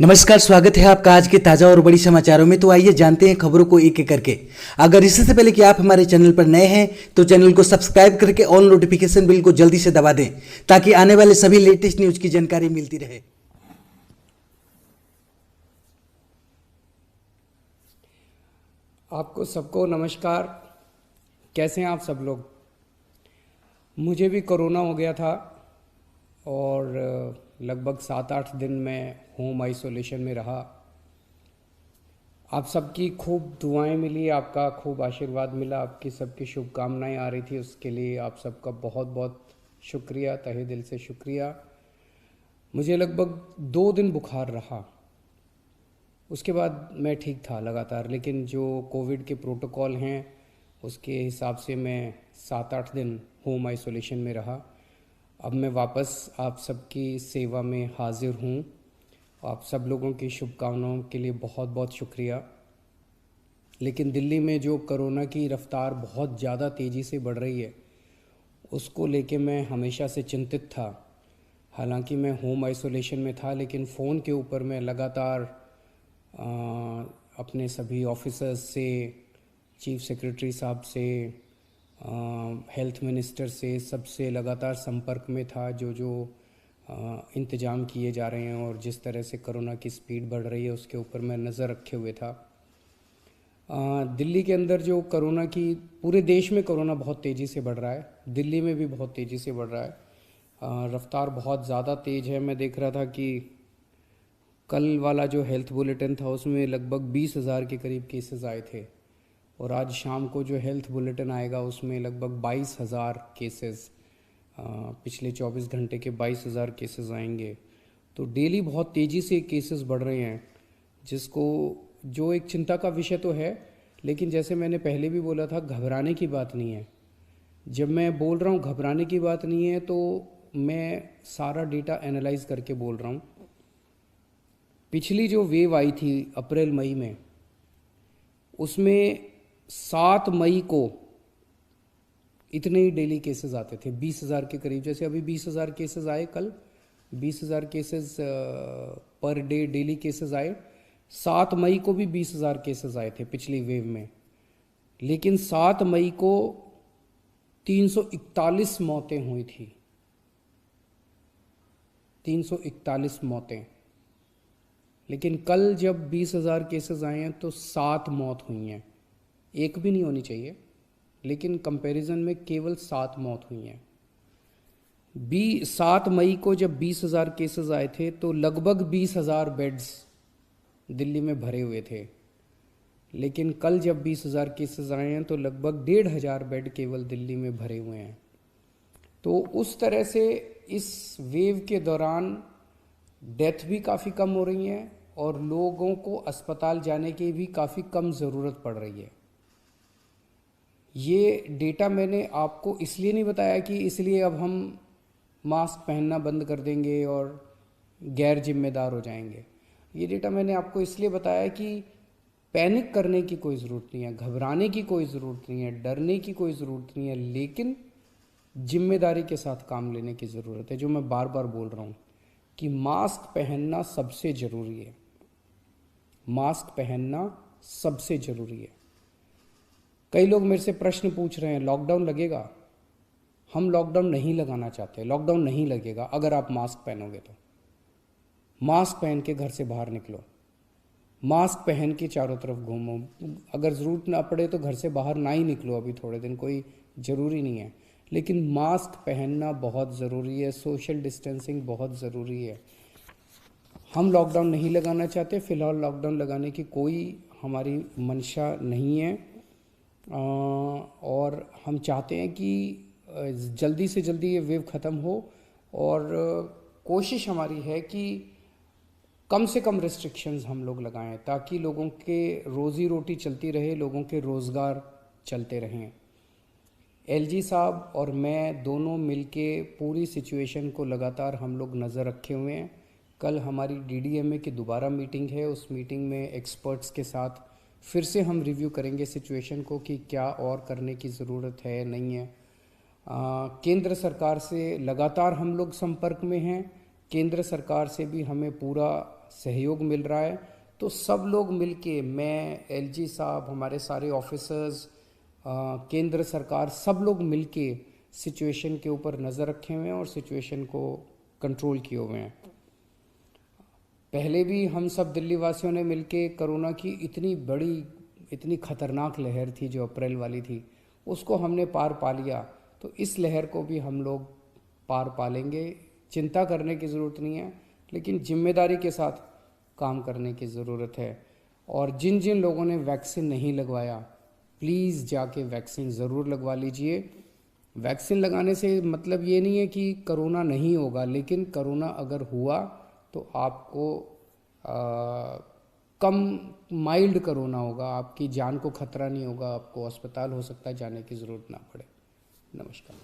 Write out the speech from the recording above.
नमस्कार, स्वागत है आपका आज के ताजा और बड़ी समाचारों में। तो आइए जानते हैं खबरों को एक एक करके। अगर इससे पहले कि आप हमारे चैनल पर नए हैं तो चैनल को सब्सक्राइब करके ऑल नोटिफिकेशन बिल को जल्दी से दबा दें ताकि आने वाले सभी लेटेस्ट न्यूज की जानकारी मिलती रहे। आपको सबको नमस्कार। कैसे हैं आप सब लोग? मुझे भी कोरोना हो गया था और लगभग 7-8 दिन में होम आइसोलेशन में रहा। आप सबकी खूब दुआएं मिली, आपका खूब आशीर्वाद मिला, आपकी सबकी शुभकामनाएं आ रही थी, उसके लिए आप सबका बहुत बहुत शुक्रिया, तहे दिल से शुक्रिया। मुझे लगभग 2 दिन बुखार रहा, उसके बाद मैं ठीक था लगातार, लेकिन जो कोविड के प्रोटोकॉल हैं उसके हिसाब से मैं 7-8 दिन होम आइसोलेशन में रहा। अब मैं वापस आप सबकी सेवा में हाजिर हूँ। आप सब लोगों की शुभकामनाओं के लिए बहुत बहुत शुक्रिया। लेकिन दिल्ली में जो कोरोना की रफ्तार बहुत ज़्यादा तेज़ी से बढ़ रही है, उसको लेके मैं हमेशा से चिंतित था। हालांकि मैं होम आइसोलेशन में था, लेकिन फ़ोन के ऊपर मैं लगातार अपने सभी ऑफिसर्स से, चीफ सेक्रेटरी साहब से, हेल्थ मिनिस्टर से, सबसे लगातार संपर्क में था। जो इंतज़ाम किए जा रहे हैं और जिस तरह से कोरोना की स्पीड बढ़ रही है उसके ऊपर मैं नज़र रखे हुए था। दिल्ली के अंदर जो कोरोना की, पूरे देश में कोरोना बहुत तेज़ी से बढ़ रहा है, दिल्ली में भी बहुत तेज़ी से बढ़ रहा है। रफ्तार बहुत ज़्यादा तेज़ है। मैं देख रहा था कि कल वाला जो हेल्थ बुलेटिन था उसमें लगभग 20,000 के करीब केसेस आए थे, और आज शाम को जो हेल्थ बुलेटिन आएगा उसमें लगभग 22,000 केसेस, पिछले 24 घंटे के 22,000 केसेस आएंगे। तो डेली बहुत तेज़ी से केसेस बढ़ रहे हैं, जिसको जो एक चिंता का विषय तो है, लेकिन जैसे मैंने पहले भी बोला था, घबराने की बात नहीं है। जब मैं बोल रहा हूँ घबराने की बात नहीं है तो मैं सारा डेटा एनालाइज करके बोल रहा हूँ। पिछली जो वेव आई थी अप्रैल मई में, उसमें 7 मई को इतने ही डेली केसेस आते थे, 20,000 के करीब। जैसे अभी 20,000 केसेस आए, कल 20,000 cases per day daily cases आए। 7 मई को भी 20,000 केसेस आए थे पिछली वेव में, लेकिन 7 मई को 341 मौतें हुई थी। 341 मौतें। लेकिन कल जब 20,000 केसेस आए हैं तो 7 मौत हुई हैं। एक भी नहीं होनी चाहिए, लेकिन कंपैरिजन में केवल 7 मौत हुई हैं। 7 मई को जब 20,000 केसेस आए थे तो लगभग 20,000 बेड्स दिल्ली में भरे हुए थे, लेकिन कल जब 20,000 केसेस आए हैं तो लगभग 1,500 बेड केवल दिल्ली में भरे हुए हैं। तो उस तरह से इस वेव के दौरान डेथ भी काफ़ी कम हो रही हैं और लोगों को अस्पताल जाने की भी काफ़ी कम ज़रूरत पड़ रही है। ये डेटा मैंने आपको इसलिए नहीं बताया कि इसलिए अब हम मास्क पहनना बंद कर देंगे और गैर जिम्मेदार हो जाएंगे। ये डेटा मैंने आपको इसलिए बताया कि पैनिक करने की कोई ज़रूरत नहीं है, घबराने की कोई ज़रूरत नहीं है, डरने की कोई ज़रूरत नहीं है, लेकिन जिम्मेदारी के साथ काम लेने की ज़रूरत है। जो मैं बार बार बोल रहा हूँ कि मास्क पहनना सबसे ज़रूरी है। मास्क पहनना सबसे ज़रूरी है। कई लोग मेरे से प्रश्न पूछ रहे हैं, लॉकडाउन लगेगा? हम लॉकडाउन नहीं लगाना चाहते। लॉकडाउन नहीं लगेगा अगर आप मास्क पहनोगे तो। मास्क पहन के घर से बाहर निकलो, मास्क पहन के चारों तरफ घूमो। अगर ज़रूरत ना पड़े तो घर से बाहर ना ही निकलो, अभी थोड़े दिन कोई ज़रूरी नहीं है, लेकिन मास्क पहनना बहुत ज़रूरी है। सोशल डिस्टेंसिंग बहुत ज़रूरी है। हम लॉकडाउन नहीं लगाना चाहते, फ़िलहाल लॉकडाउन लगाने की कोई हमारी मंशा नहीं है, और हम चाहते हैं कि जल्दी से जल्दी ये वेव ख़त्म हो, और कोशिश हमारी है कि कम से कम रिस्ट्रिक्शंस हम लोग लगाएं ताकि लोगों के रोज़ी रोटी चलती रहे, लोगों के रोज़गार चलते रहें। एलजी साहब और मैं दोनों मिलके पूरी सिचुएशन को लगातार हम लोग नज़र रखे हुए हैं। कल हमारी डीडीएमए की दोबारा मीटिंग है, उस मीटिंग में एक्सपर्ट्स के साथ फिर से हम रिव्यू करेंगे सिचुएशन को कि क्या और करने की ज़रूरत है, नहीं है। केंद्र सरकार से लगातार हम लोग संपर्क में हैं। केंद्र सरकार से भी हमें पूरा सहयोग मिल रहा है। तो सब लोग मिलके, मैं, एलजी साहब, हमारे सारे ऑफिसर्स, केंद्र सरकार, सब लोग मिलके सिचुएशन के ऊपर नज़र रखे हुए हैं और सिचुएशन को कंट्रोल किए हुए हैं। पहले भी हम सब दिल्ली वासियों ने मिलके कोरोना की इतनी बड़ी, इतनी खतरनाक लहर थी जो अप्रैल वाली थी, उसको हमने पार पा लिया। तो इस लहर को भी हम लोग पार पा लेंगे। चिंता करने की ज़रूरत नहीं है, लेकिन जिम्मेदारी के साथ काम करने की ज़रूरत है। और जिन जिन लोगों ने वैक्सीन नहीं लगवाया, प्लीज़ जाके वैक्सीन ज़रूर लगवा लीजिए। वैक्सीन लगाने से मतलब ये नहीं है कि कोरोना नहीं होगा, लेकिन कोरोना अगर हुआ तो आपको कम माइल्ड कोरोना होगा, आपकी जान को खतरा नहीं होगा, आपको अस्पताल हो सकता है जाने की ज़रूरत ना पड़े। नमस्कार।